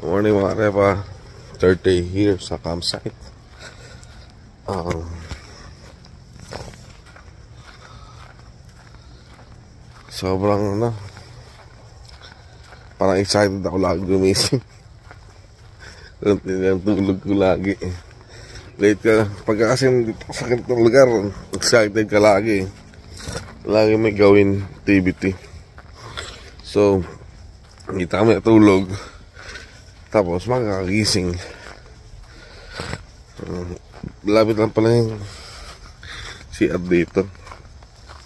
Morning mga repa. 30 here sa campsite. Sobrang parang excited ako lagi gumising. Ang tulog ko lagi. Late ka. Pagka kasi dito sa ganitong lugar, excited ka lagi. Lagi may gawin activity. So, hindi kami natulog. Tapos makakagising. Lapit lang pala yung CR dito.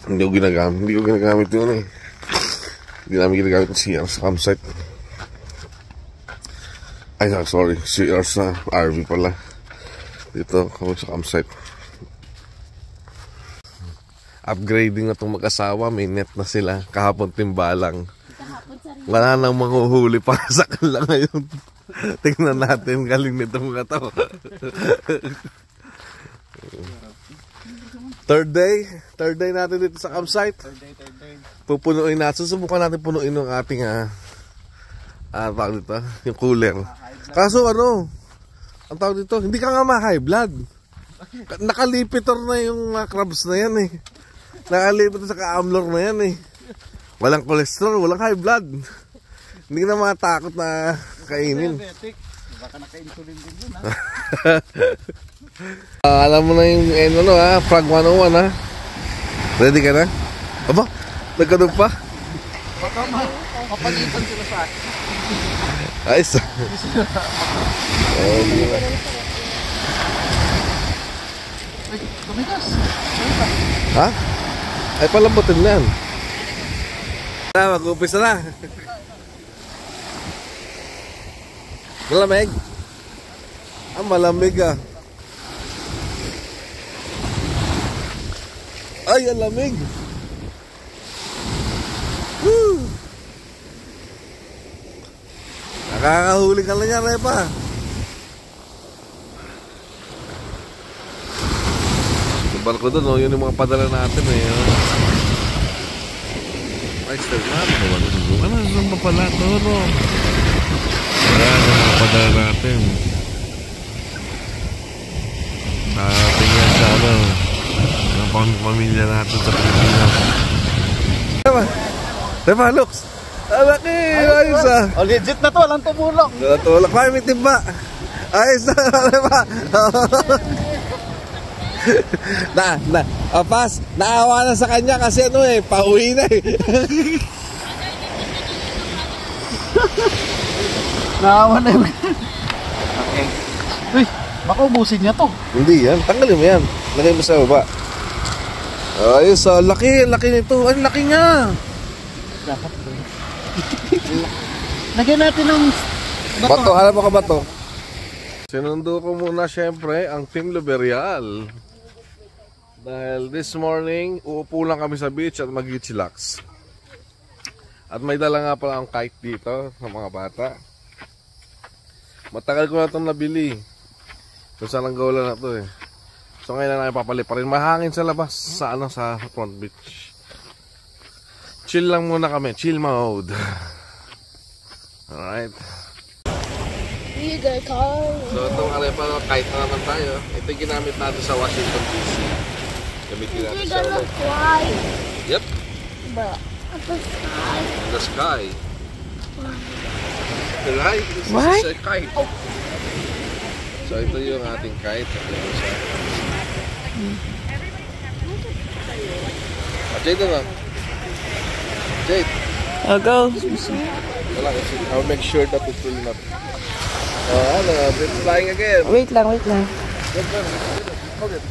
Hindi ko ginagamit yun eh. Hindi namin ginagamit yung CR sa campsite. Ay, sorry. CR sa RV pala. Dito kami sa campsite. Upgrading na itong mag-asawa. May net na sila. Kahapon timbalang. Wala nang manghuhuli para sa kanila ngayon. Tingnan natin, galing nito mga to. Third day natin dito sa campsite. Third day. Pupunuin natin. Susubukan natin punuin ng ating tawag dito, yung cooler. Kaso ang tawag dito, hindi ka nga ma-high blood. Nakalipitor na yung crabs na yan eh. Nakalipitor sa ka-amlor na yan eh. Walang cholesterol, walang high blood. Hindi ka na matakot na kainin. Baka naka-insulin din yun ha. Alam mo na yung Frag 101 ha. Ready ka na? Aba, nagkadog pa? Baka mapalitan sila sa akin. Ayos. Ay, tumigas. Ha? Ay, palambutin na yan. Mag-umpisa na. Malamig? Malamig ah. Ay, ang lamig. Woo! Nakakahuli ka lang yan, Repa. Sa barko doon, yun yung mga padala natin eh. Ay, start natin. Ano saan ba pala ito? Wala na mga padala natin. Tingnan sa ang pamilya natin sa Pilipinas. Diba, Lux? Laki! Ayos ah! Legit na to, walang tumulong. Walang tumulong. Kaya may timba. Ayos na, diba? Pas, naawa na sa kanya kasi pauwi na eh. Naawa na yun. Okay. Uy, baka ubusin niya to. Hindi yan, tanggalin mo yan. Lagay mo sa baba. Ayos, laki nito. Ay, laki nga. Lagyan natin ng bato. Hanap mo ka bato. Sinundo ko muna syempre ang Team Luberial. Dahil this morning, uupo lang kami sa beach at mag-chillax. At may dala nga pala ang kite dito sa mga bata. Matagal ko na itong nabili. Kung saan ang gawla na ito eh. So ngayon na napapalit pa rin. Mahangin sa labas sa sa front beach. Chill lang muna kami. Chill mode. Alright. So itong kite na naman tayo. Ito yung ginamit natin sa Washington DC. Gamitin natin sa fly. Yep. But at the sky. In the sky. Right? This is a kite. Oh. So ito yung ating kite. Jade na. Jade. I'll go. I'll make sure that it will not. It's flying again. Wait lang. Hold it.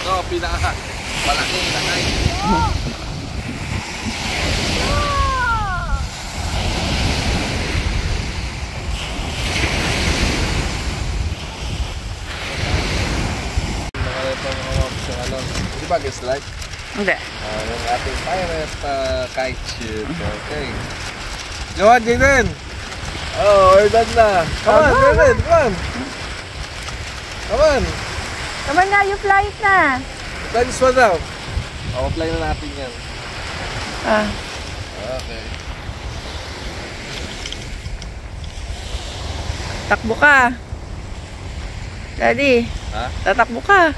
Ito, pinaka malaki na kite. ba guys like? Hindi. Yung ating pirate kite shoot. Okay. Go on, Jaden! Oh, we're done na. Come on, Jaden, come on! Come on! Come on na, you fly it na. Fly this one now. Apply na natin yan. Okay. Takbo ka. Daddy. Ha? Tatakbo ka.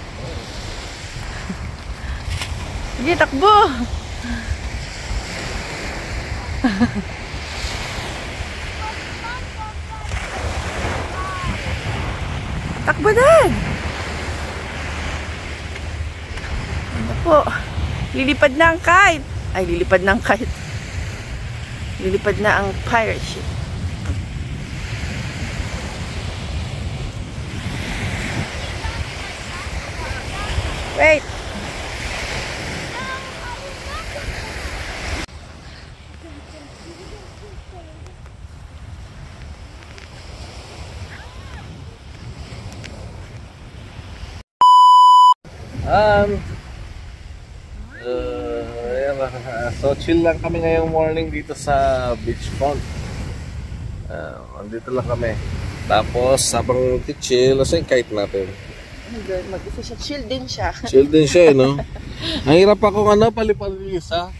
Sige, takbo. Takbo, Dad. Ano po? Lilipad na ang kite. Ay, lilipad na ang kite. Lilipad na ang pirate ship. Wait. So chill lang kami ngayong morning dito sa beachfront. Andito lang kami. Tapos habang chill, nasa yung kite natin. Mag-isa siya. Chill din siya. Chill din siya, no? Ang hirap akong palipalisa.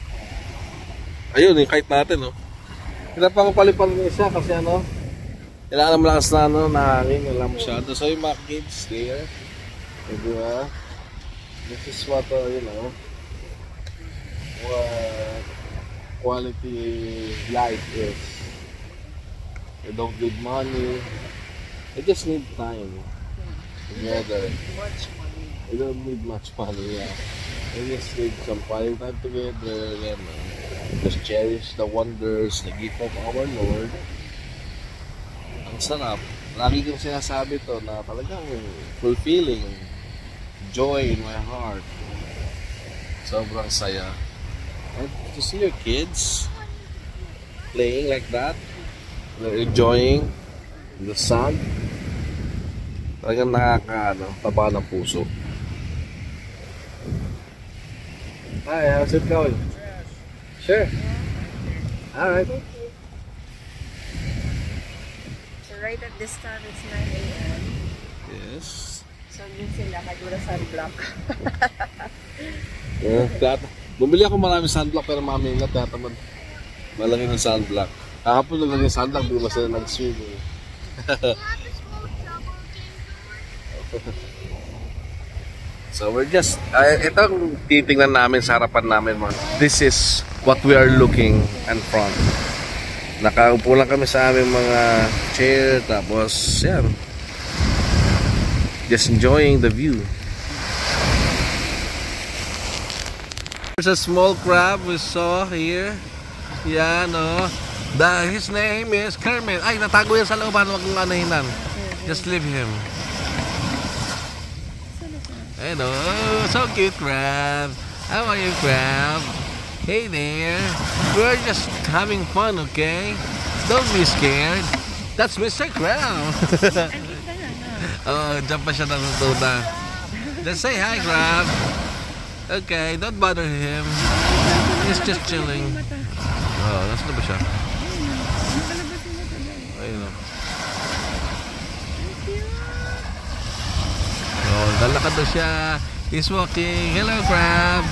Ayun, yung kite natin, no? Hirap akong palipalisa kasi kailangan ng malakas na na hangin, wala masyado. So yung mga kids there, diba? This is what, what quality life is. They don't need money. They just need time together. They don't need much money, yeah. They just need some quality time together and just cherish the wonders, the gift of our Lord. Ang sarap. Lagi kong sinasabi to na talagang fulfilling. Joy in my heart. Sobrang saya. And to see your kids playing like that, they're enjoying the sun, talagang taba ng puso. Hi, how's it going? Sure. Alright. So right at this time, it's 9 a.m. Yes. So yun sila, kagura sunblock. Bumili ako maraming sunblock pero mami na tatamad. Malaki ng sunblock. Kahapon lang yung sunblock, di ba sila nag-swimming? So we're just, itong titingnan namin sa harapan namin mga. This is what we are looking in front. Nakaupo lang kami sa aming mga chair, tapos yan. Just enjoying the view. There's a small crab we saw here. Yeah, no. His name is Kermit. Ay, natago yan sa looban. Huwag mong anahinan. Just leave him. Hello. So cute, crab. How are you, crab? Hey there. We're just having fun, okay? Don't be scared. That's Mr. Crab. Oh, dyan pa siya natutunan. Just say hi, crab. Okay, don't bother him. He's just chilling. Oh, nasa na ba siya? Ayun o. Oh, lalakad na siya. He's walking. Hello, crab.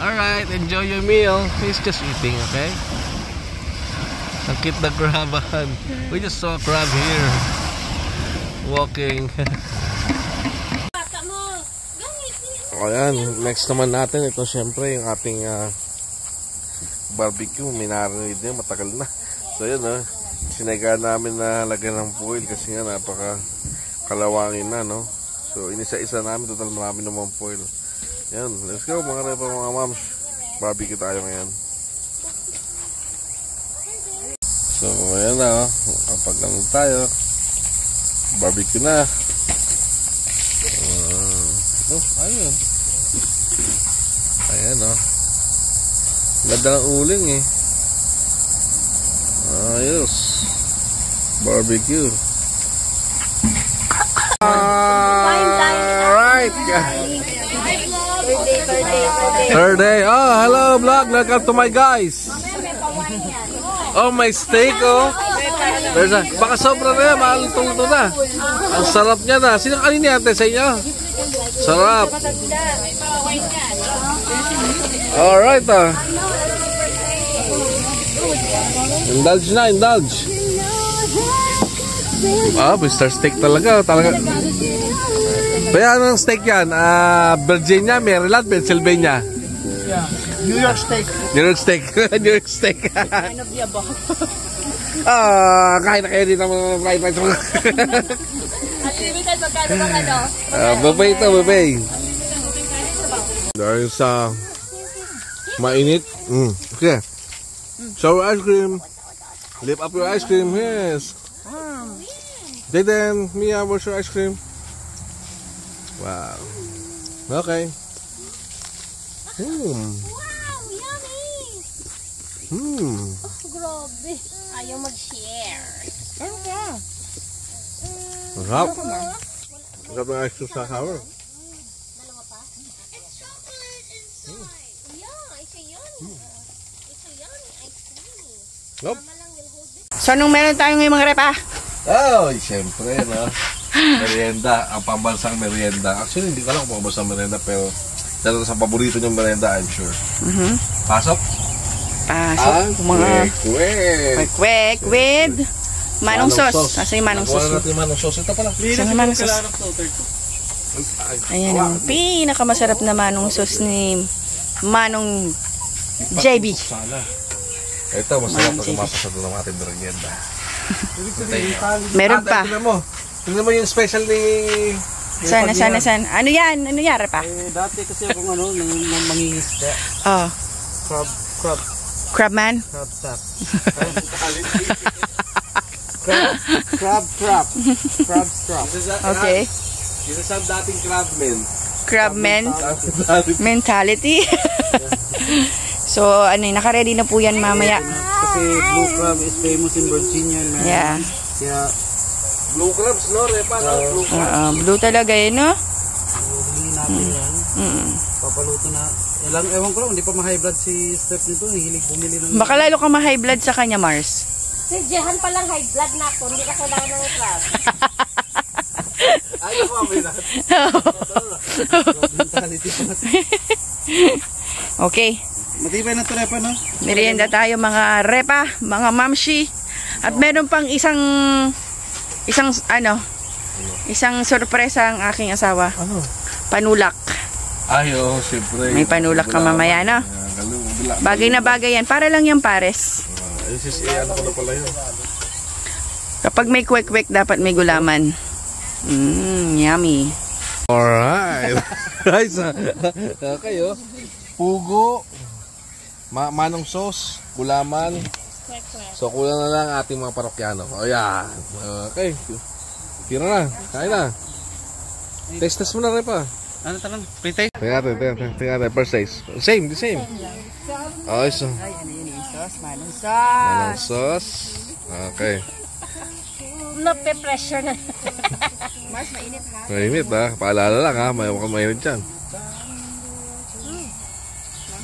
Alright, enjoy your meal. He's just eating, okay? Ang cute na craban. We just saw a crab here. Walking. Ayan, next naman natin, ito syempre yung ating barbecue. May narinig din, matagal na. So yun, sinaga namin na lagyan ng foil kasi nga napaka kalawangin na, no? So inisa-isa namin, total marami naman foil. Yan, let's go mga repa, mga moms. Barbecue tayo ngayon. So ayan na, kapag ano tayo, barbecue na. Ayun. Ayan, ganda ng uling eh. Ayos. Barbecue. Alright. Third day. Oh, hello vlog. Welcome to my guys. Oh, may steak oh. There's a, baka sobra na yan, mahalutong-luto na. Ang sarap niya na. Sino kanina yate sa inyo? Sarap. Alright ah. Indulge na, indulge. Ah, Mr. Steak talaga. Kaya anong steak yan? Virginia, Maryland, Pennsylvania. Yeah. New York steak. New York steak. New York steak. Kind of the above. Kain na kayo dito mga fried rice. Unlimited, magkano ba ano? Buffet ito, buffet. Dahil sa mainit. Okay. Sour ice cream. Lift up your ice cream, yes. Jaden, Mia, where's your ice cream? Wow. Okay. Wow, yummy! Grabe. Ayaw mag-share. Masarap. Masarap ng ice cream sa sour. Dalawa pa? It's chocolate inside. Yeah, it's a yummy. It's a yummy ice cream. Nope. Mama lang will hold it. So, anong meron tayo ngayong mga repa? Oh, siyempre, no? Merienda, ang pambansang merienda. Actually, hindi ko alam kung pambansang merienda, pero dahil sa paborito niyong merienda, I'm sure. Pasok? Pasok. Mga kwek with manong sauce. Kasi yung manong sauce. Natin yung manong sauce. Ito pala. Saan yung manong sauce? Ayan ang pinakamasarap na manong sauce ni Manong JB. Sana. Ito, masarap pag umapasado ng ating merienda. Meron pa. Tingnan mo yung special ni... Sana. Ano yan? Ano yan, repa? Dati kasi akong nang mangingisda. Oh. Crab Crabman? Crab tap. Crab trap. Okay. Yun ang dating crabman. Crabman mentality. So, ano, naka-ready na po yan mamaya. Kasi blue crab is famous in Virginia. Man. Yeah. Kaya, Blue crabs, no? Repa, no? Blue crabs. Blue talaga yun, no? huli natin yan. Papaluto na. Ewan ko lang, hindi pa ma-high blood si Steph nito. Hilig bumili ng... Baka lalo ka ma-high blood sa kanya, Mars. Si Jehan palang high blood na ako. Hindi ka kailangan ng crab. Ay, ako, amoy na. Mentality pa natin. Okay. Matibay na ito, Repa, no? Merienda tayo mga repa, mga mamshi. At meron pang isang sorpresa ang aking asawa. Ano? Panulak. Ay, oh, siyempre. May panulak ka mamaya, no? Bagay na bagay yan. Para lang yung pares. Ano ko na pala yun? Kapag may kwek-kwek, dapat may gulaman. Yummy. Alright. Guys, okay, oh. Pugo. Manong sauce. Gulaman. So, kulang na lang ating mga parokyano. O, yan. Okay. Tira na. Kain na. Taste mo na rin pa. Ano talang? Pre-taste? Tingnan natin. First taste. Same, the same. Okay, so. Ay, ano yun yung sauce? Manong Manong sauce. sauce. Okay. Nape-pressure na. Mars, mainit ha? Mainit ha. Paalala lang ha. Mukhang mainit dyan.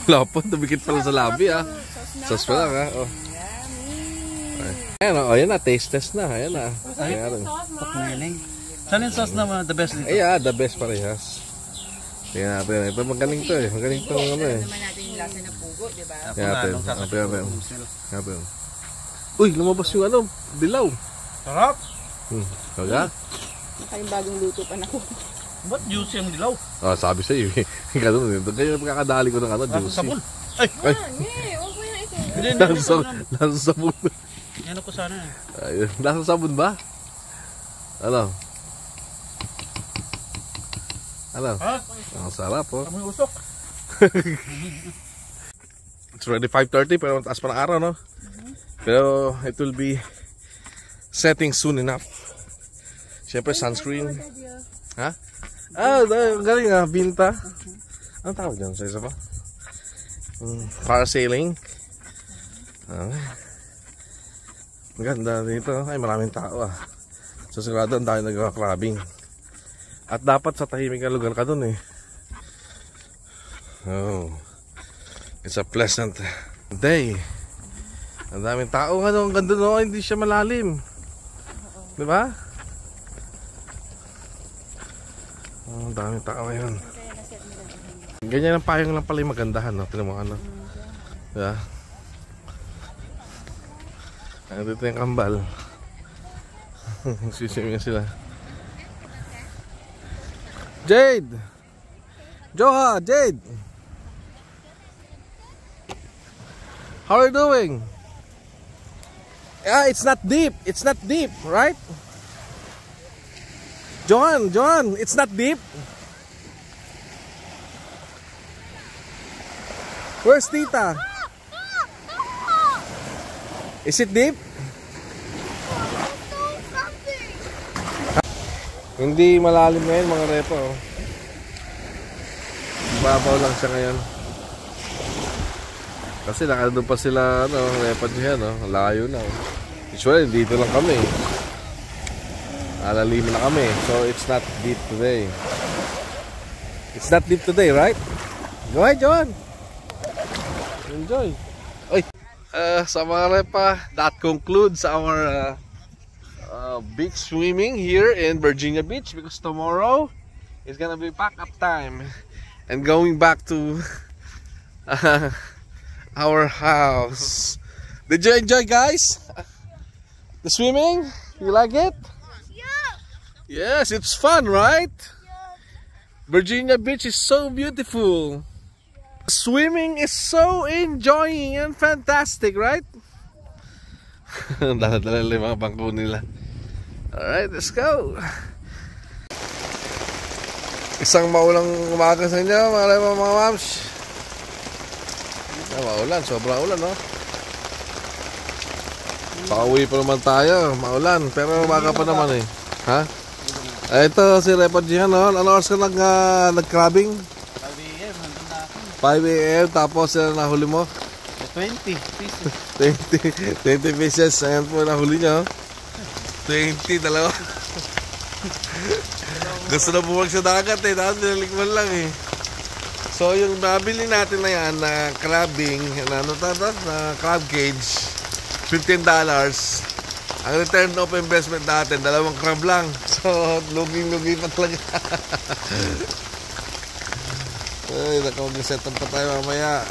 Lapot. Tumikit pala sa labi ha. Sauce pa lang ha. Oh. Ayan o. Ayan na. Taste test na. Ayan na. Ayan. Saan yung sauce na the best dito? Ayan. The best parehas. Tingnan natin. Ito magaling to eh. Magaling to ano eh. Naman natin yung lasa ng pugo, diba? Tingnan natin. Uy, lumabas yung ano. Dilaw. Sarap! Kaga? Baka yung bagong luto pa na ko. Ba't juicy ang dilaw? Ah, sabi sa'yo eh. Ganun eh. Kaya pagkakadali ko ng ano, juicy. Sabon! Ay! Ay! Huwag mo yung ito. Nasa sabon. Yan ako sana eh. Nasa sabon ba? Ano? Ha? Ang sarap oh. Amoy usok. It's already 5:30 pero mataas pa ng araw no? Pero it will be setting soon enough. Siyempre sunscreen. Ha? Galing ah, binta. Anong tawag dyan sa isa pa? Parasailing. Maganda dito. Ay maraming tao ah. So sigurado ang dami nag-clubbing. At dapat sa tahimik na lugar ka dun eh. Oh, it's a pleasant day. Ang daming tao. Ano, ang ganda no, hindi siya malalim. Diba? Oh, ang daming tao ngayon. Ganyan ang payong lang pala yung magandahan, no? Tignan mo ano. Diba? Dito yung kambal. Sisimihan sila. Jade! Joha! Jade! How are you doing? Yeah, it's not deep. It's not deep, right? Johan, it's not deep. Where's Tita? Is it deep? Hindi malalim ngayon mga repo. Babaw lang siya ngayon. Kasi nakandun pa sila, ano, repo dyan, no? Layo na. Usually, dito lang kami. Alalim na kami. So, it's not deep today. It's not deep today, right? Go ahead, John. Enjoy. Oy. Sa mga repa, that concludes our beach swimming here in Virginia Beach, because tomorrow is gonna be pack up time and going back to our house. Did you enjoy, guys? The swimming? You like it? Yeah. Yes, it's fun, right? Virginia Beach is so beautiful. Swimming is so enjoying and fantastic, right? Dala-dala yung mga bangko nila. Alright, let's go. Isang maulang umaga sa inyo, mga mams. Maulan, sobrang ulan, no? Pauwi pa naman tayo, maulan, pero umaga pa naman eh. Ha? Ito si Repa Jihan, no? Ano oras ka nag-crabbing? 5 AM, tapos nahuli mo? 20 pieces. 20 pieces, ayan po nahuli nyo. 20, dalawa. Gusto na bumag sa dagat eh, dahil nilalikman lang eh. So yung nabili natin na yan na crabbing, na crab cage, $15. Ang return of investment natin, 2 crab lang. So luging-lugi pa talaga. Ay, nakapag-set up pa tayo mamaya.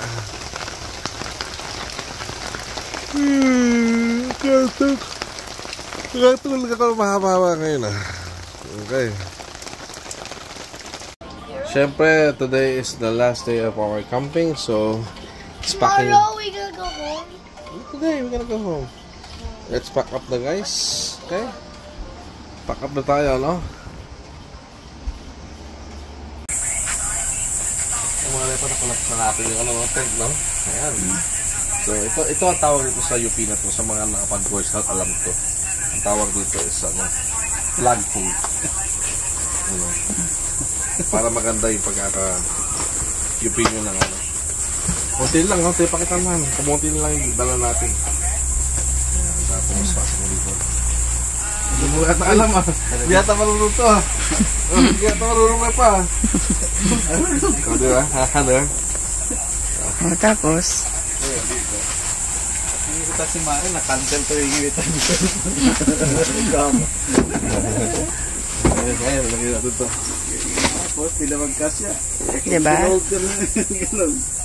Katulog ako mahaba-haba ngayon ah. Okay. Siyempre, today is the last day of our camping, so it's packing. Tomorrow we gonna go home. Today we're gonna go home. Let's pack up na, guys. Okay? Pack up na tayo, no? Mga repa na collapse na natin yung ano, tent, no? Ayan. So, ito ang tawag dito sa UP na to. Sa mga nakapag-Boy Scout, alam to. Ang tawag dito is, ano, flagpole. Ano? Para maganda yung pagkaka-UP nyo ng ano. Kunti lang, no? Pakita naman. Kamunti lang yung dala natin. Ayan, tapos pasok mo dito. Hindi mo yata alam, ah. Hindi yata marunong to, ah. Hindi yata marunong na pa, ah. Ikaw, di ba? Ano? Tapos? Hindi kita si Mari, na-cancel to yung iwitan dito. Ayun, lagi natin to. Tapos, pila magkasya. Diba?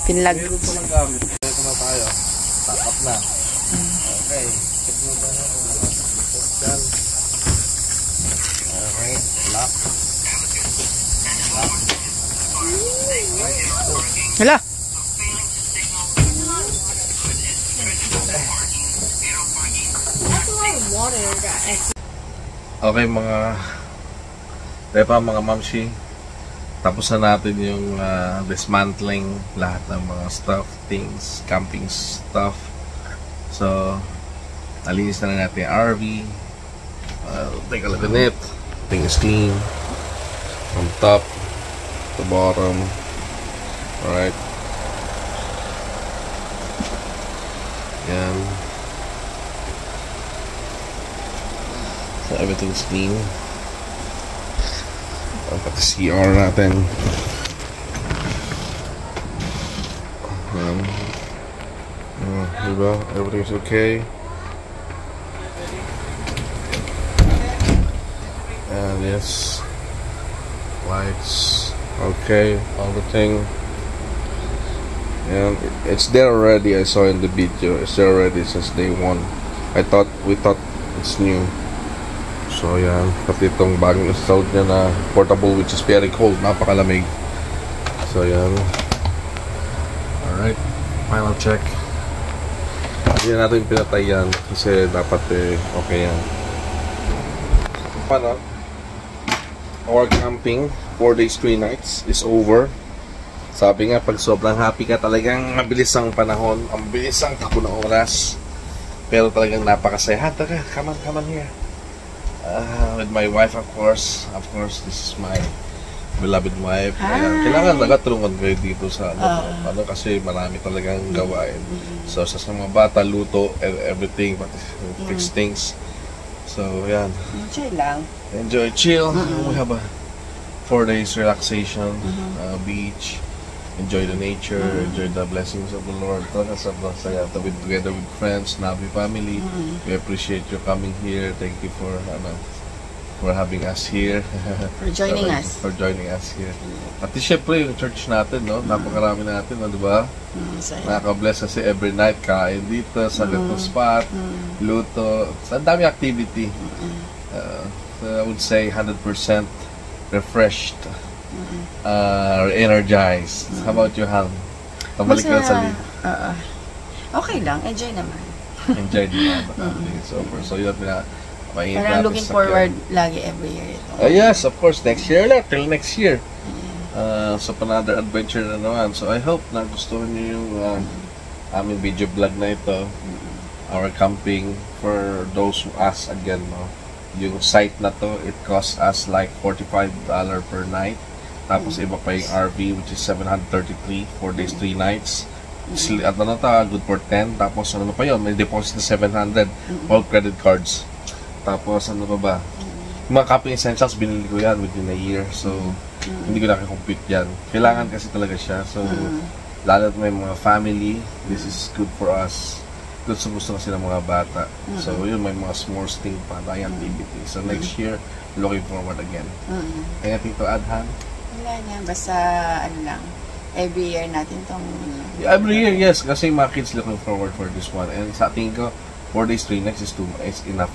Pinlag. Meron pa lang gamit. Ito na tayo. Pack up na. Okay. Check mo ba na kung nakasyan. Okay. Lock. Hala! Okay mga Repa, mga mamshi, tapos na natin yung dismantling lahat ng mga stuff, things, camping stuff. So nalinis na natin yung RV. Take a look at it. Everything is clean from top to bottom. Alright. Yan. So everything's clean. Pati CR natin. Diba? Everything's okay. And yes, lights okay, everything. And it's there already. I saw in the video. It's there already since day one. We thought it's new. So yan, pati itong bagong installed niya na portable, which is very cold, napakalamig. So yan. Alright, final check. Hindi na natin pinatay yan kasi dapat okay yan. Paano? Our camping 4 days 3 nights is over. Sabi nga, pag sobrang happy ka, talagang mabilis ang panahon, ang bilis ang takbo ng oras. Pero talagang napakasaya. Taka, come on here. With my wife, of course, this is my beloved wife. Kailangan nagatulungan kayo dito sa ano kasi marami talagang gawain. So sa mga bata, luto and everything, fix things. So yan. Enjoy lang. Enjoy, chill. We have a 4 days relaxation, beach. Enjoy the nature, enjoy the blessings of the Lord. Talaga sobrang saya. Together with friends, Nabi family. We appreciate you coming here. Thank you for having us here. For joining us. For joining us here. At syempre yung church natin, no? Napakarami natin, no? Diba? Nakaka-bless kasi every night kain dito sa ganitong spot, luto. Ang dami activity. So I would say 100% refreshed. Energized. How about you, Hal? Pabalik ka sa lead. Okay lang, enjoy naman. Enjoy din naman. So yun, parang looking forward lagi every year ito. Yes, of course, next year lang, till next year. So another adventure na naman. So I hope na gustuhan niyo yung aming video vlog na ito. Our camping for those who ask again, no? Yung site na to, it costs us like $45 per night. Tapos iba pa yung RV, which is 733, 4 days 3 nights. At ano ta, good for 10. Tapos ano pa yun, may deposit na 700, all credit cards. Tapos ano pa ba? Yung mga camping essentials, binili ko yan within a year. So hindi ko nakakompute yan. Kailangan kasi talaga siya. So lalo at may mga family, this is good for us. Good sa gusto kasi ng mga bata. So yun, may mga small thing pa, tayong activity. So next year, looking forward again. Anything to add, Han? Wala na, basta ano lang, every year natin tong every year, yes, kasi mga kids looking forward for this one. And sa tingin ko, 4 days 3 nights is enough.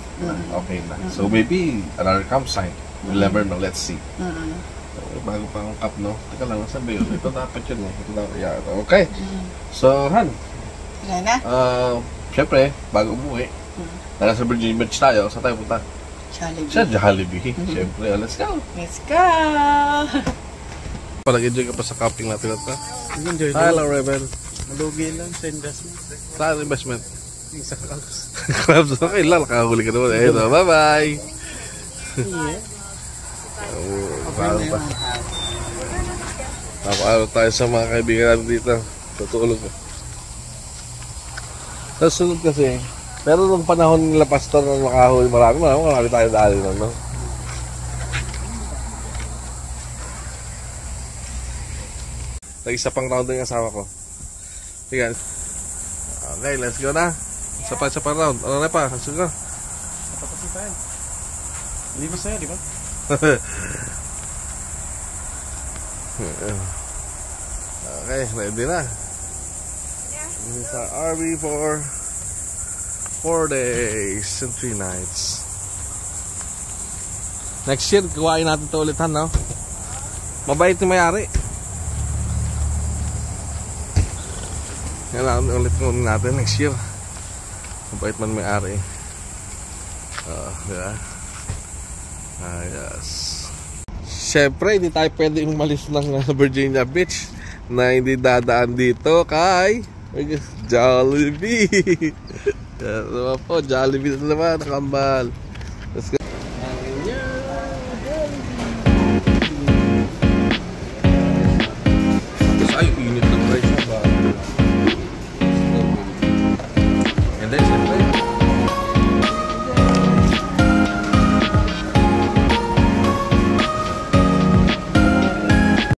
Okay na. So maybe another campsite. We'll never know. Let's see. Bago pa ang cup, no? Teka lang, sabi yun. Ito dapat yun eh. Okay. So, Han. Wala na? Siyempre, bago umuwi, nasa Virginia Beach tayo. Saan tayo punta? Jollibee. Sa Jollibee. Siyempre, let's go. Let's go! Parang-enjoy ka pa sa camping natin ito. Enjoy. Hello, Rebel. Malugi lang sa investment. Saan investment? Sa clubs. Clubs. Okay lang, nakahuli ka naman. Ayun, bye-bye. Papaalo tayo sa mga kaibigan natin dito. Tutulog ko. Sa sunod kasi, pero nung panahon nila pastor na makahuli, marami tayo dali na, no? Nag-isa pang round yung asawa ko. Sige. Okay, let's go na. Isa pa round. Ano na pa? Let's go. Tapos pa yan. Hindi masaya, di ba? Okay, ready na. This is our RV for 4 days and 3 nights. Next year, gawain natin ito ulit, no? Mabait yung may-ari. Kailangan ulit natin next year. Mabait man may-ari. Diba? Yes. Siyempre, hindi tayo pwede umalis ng Virginia Beach na hindi dadaan dito kay Jollibee. Yan naman po, Jollibee na naman, nakambal. Let's go.